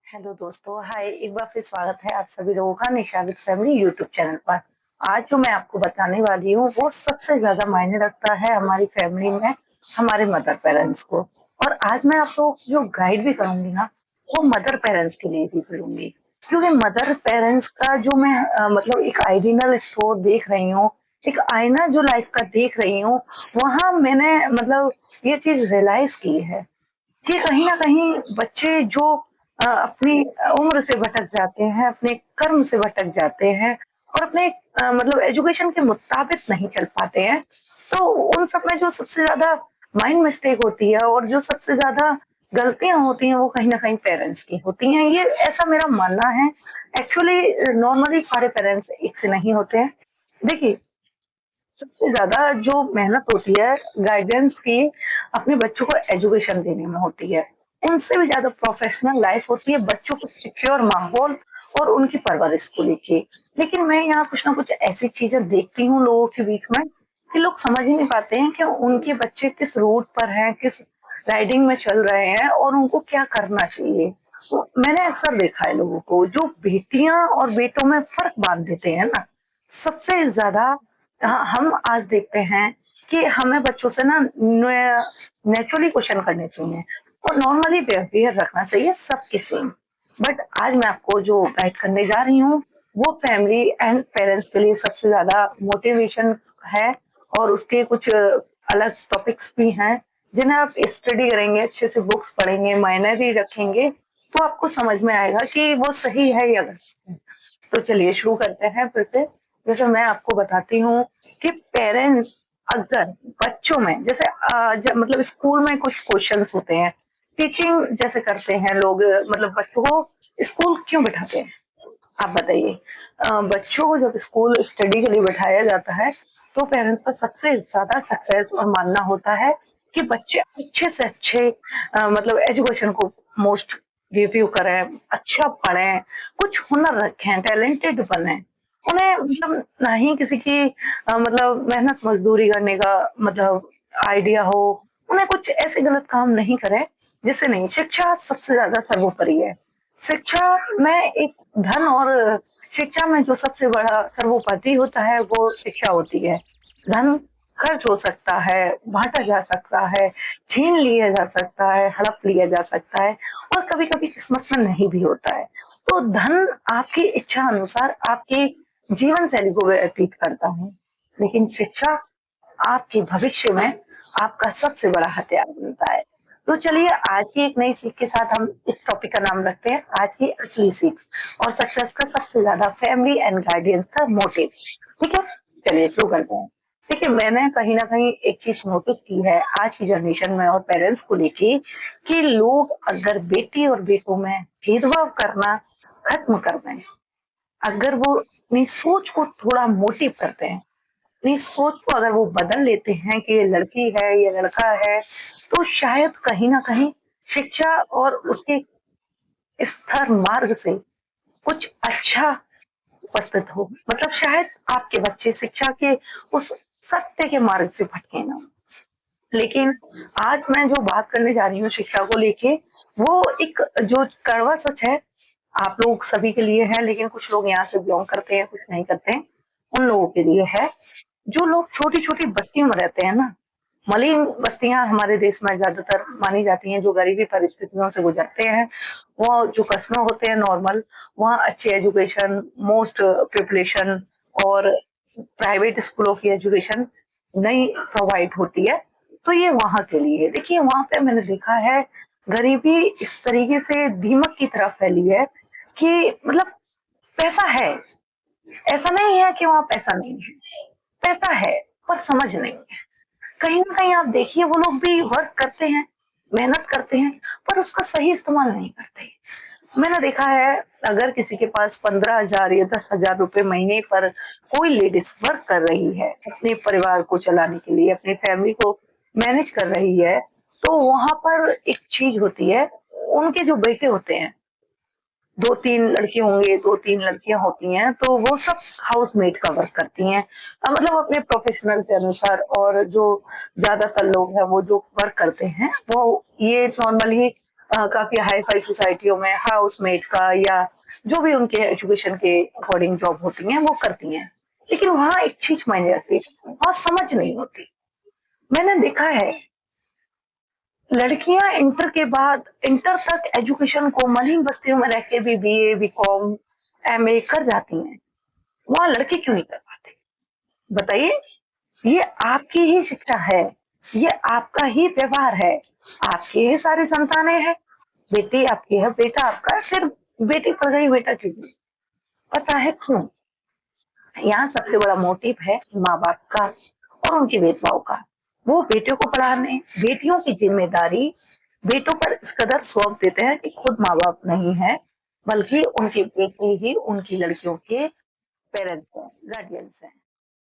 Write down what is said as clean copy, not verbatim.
Hello दोस्तों, हाय। एक बार फिर स्वागत है आप सभी लोगों का निशा विद फैमिली यूट्यूब चैनल पर। आज जो मैं आपको बताने वाली हूँ वो सबसे ज्यादा मायने रखता है हमारी फैमिली में, हमारे मदर पेरेंट्स को। और आज मैं आप लोगों को जो गाइड भी करूंगी ना, वो मदर पेरेंट्स के लिए भी करूंगी। क्योंकि मदर पेरेंट्स का जो मैं मतलब एक आइडियल स्टोर देख रही हूँ, एक आईना जो लाइफ का देख रही हूँ, वहां मैंने मतलब ये चीज रियलाइज की है कि कहीं न कहीं बच्चे जो अपनी उम्र से भटक जाते हैं, अपने कर्म से भटक जाते हैं और अपने मतलब एजुकेशन के मुताबिक नहीं चल पाते हैं, तो उन सब में जो सबसे ज़्यादा माइंड मिस्टेक होती है और जो सबसे ज़्यादा गलतियाँ होती हैं, वो कहीं न कहीं पेरेंट्स की होती हैं। ये ऐसा मेरा मानना है। एक्चुअली नॉर्मली सारे पेरेंट्स एक से नहीं होते हैं। देखिए, सबसे ज़्यादा जो मेहनत होती है गाइडेंस की, अपने बच्चों को एजुकेशन देने में होती है। उनसे भी ज़्यादा प्रोफेशनल लाइफ होती है बच्चों को सिक्योर माहौल और उनकी परवरिश को लेके। लेकिन मैं यहाँ कुछ ना कुछ ऐसी चीज़ें देखती हूँ लोगों के बीच में कि लोग समझ ही नहीं पाते हैं कि उनके बच्चे किस रूट पर हैं, किस राइडिंग में चल रहे हैं और उनको क्या करना चाहिए। तो मैंने अक्सर देखा है लोगों को जो बेटियाँ और बेटों में फ़र्क बाँध देते हैं ना, सबसे ज़्यादा हम आज देखते हैं कि हमें बच्चों से ना नेचुरली क्वेश्चन करने चाहिए और नॉर्मली बिहेवियर रखना चाहिए सबके सेम। बट आज मैं आपको जो गाइड करने जा रही हूँ, वो फैमिली एंड पेरेंट्स के लिए सबसे ज्यादा मोटिवेशन है और उसके कुछ अलग टॉपिक्स भी हैं जिन्हें आप स्टडी करेंगे, अच्छे से बुक्स पढ़ेंगे, मायने भी रखेंगे, तो आपको समझ में आएगा कि वो सही है या गलत है। तो चलिए शुरू करते हैं फिर से। जैसे मैं आपको बताती हूँ कि पेरेंट्स अगर बच्चों में जैसे मतलब स्कूल में कुछ क्वेश्चंस होते हैं, टीचिंग जैसे करते हैं लोग, मतलब बच्चों को स्कूल क्यों बिठाते हैं, आप बताइए। बच्चों को जब स्कूल स्टडी के लिए बैठाया जाता है, तो पेरेंट्स का सबसे ज्यादा सक्सेस और मानना होता है कि बच्चे अच्छे से अच्छे मतलब एजुकेशन को मोस्ट रिव्यू करें, अच्छा पढ़ें, कुछ हुनर रखें, टैलेंटेड बने। उन्हें मतलब ना ही किसी की मतलब मेहनत मजदूरी करने का मतलब आइडिया हो, उन्हें कुछ ऐसे गलत काम नहीं करें जिससे नहीं। शिक्षा सबसे ज्यादा सर्वोपरि है। शिक्षा में एक धन और शिक्षा में जो सबसे बड़ा सर्वोपरि होता है वो शिक्षा होती है। धन खर्च हो सकता है, बांटा जा सकता है, छीन लिया जा सकता है, हड़प लिया जा सकता है और कभी-कभी किस्मत में नहीं भी होता है। तो धन आपकी इच्छा अनुसार आपकी जीवन शैली को व्यतीत करता है, लेकिन शिक्षा आपके भविष्य में आपका सबसे बड़ा हथियार बनता है। तो चलिए आज की एक नई सीख के साथ हम इस टॉपिक का नाम रखते हैं आज की असली सीख और सक्सेस का सबसे ज्यादा फैमिली एंड गाइडेंस का मोटिव। ठीक है, चलिए शुरू करते हैं। देखिए, मैंने कहीं ना कहीं एक चीज नोटिस की है आज की जनरेशन में और पेरेंट्स को लेके कि लोग अगर बेटी और बेटों में भेदभाव करना खत्म कर दें, अगर वो अपनी सोच को थोड़ा मोटिव करते हैं, अपनी सोच को अगर वो बदल लेते हैं कि ये लड़की है, ये लड़का है, तो शायद कहीं न कहीं शिक्षा और उसके स्तर मार्ग से कुछ अच्छा उपस्थित हो। मतलब शायद आपके बच्चे शिक्षा के उस सत्य के मार्ग से भटके ना। लेकिन आज मैं जो बात करने जा रही हूँ शिक्षा को लेके, वो एक जो कड़वा सच है, आप लोग सभी के लिए है, लेकिन कुछ लोग यहाँ से बिलोंग करते हैं, कुछ नहीं करते हैं, उन लोगों के लिए है। जो लोग छोटी-छोटी बस्तियों में रहते हैं ना, मलिन बस्तियां हमारे देश में ज्यादातर मानी जाती हैं, जो गरीबी परिस्थितियों से गुजरते हैं, वो जो कस्बे होते हैं नॉर्मल, वहाँ अच्छी एजुकेशन, मोस्ट पॉपुलेशन और प्राइवेट स्कूलों की एजुकेशन नहीं प्रोवाइड होती है। तो ये वहां के लिए देखिए, वहां पे मैंने देखा है गरीबी इस तरीके से दीमक की तरह फैली है कि मतलब पैसा है, ऐसा नहीं है कि वहां पैसा नहीं है, पैसा है पर समझ नहीं है। कहीं न कहीं आप देखिए वो लोग भी वर्क करते हैं, मेहनत करते हैं, पर उसका सही इस्तेमाल नहीं करते। मैंने देखा है अगर किसी के पास 15,000 या 10,000 रुपए महीने पर कोई लेडीज वर्क कर रही है, अपने परिवार को चलाने के लिए, अपनी फैमिली को मैनेज कर रही है, तो वहाँ पर एक चीज़ होती है, उनके जो बेटे होते हैं, 2-3 लड़के होंगे, 2-3 लड़कियां होती हैं, तो वो सब हाउसमेट का वर्क करती हैं। मतलब अपने प्रोफेशनल के अनुसार। और जो ज्यादातर लोग हैं वो जो वर्क करते हैं वो ये नॉर्मली काफी हाई फाई सोसाइटियों में हाउसमेट का या जो भी उनके एजुकेशन के अकॉर्डिंग जॉब होती है वो करती हैं। लेकिन वहां एक चीज मायने रखती है, वहां समझ नहीं होती। मैंने देखा है लड़कियां इंटर के बाद इंटर तक एजुकेशन को मलिन बस्तियों में रह के भी बीए बीकॉम एमए कर जाती हैं, वहां लड़के क्यों नहीं कर पाते? बताइए। ये आपकी ही शिक्षा है, ये आपका ही व्यवहार है, आपकी ही सारी संतानें हैं। बेटी आपकी है, बेटा आपका है, फिर बेटी पढ़ गई, बेटा क्यों नहीं? पता है क्यों? यहाँ सबसे बड़ा मोटिव है माँ बाप का और उनके भेदभाव का। वो बेटियों को पढ़ाने, बेटियों की जिम्मेदारी बेटों पर इस कदर सौंप देते हैं कि खुद माँ बाप नहीं है, बल्कि उनकी बेटी ही उनकी लड़कियों के पेरेंट्स हैं, गार्डियंस हैं।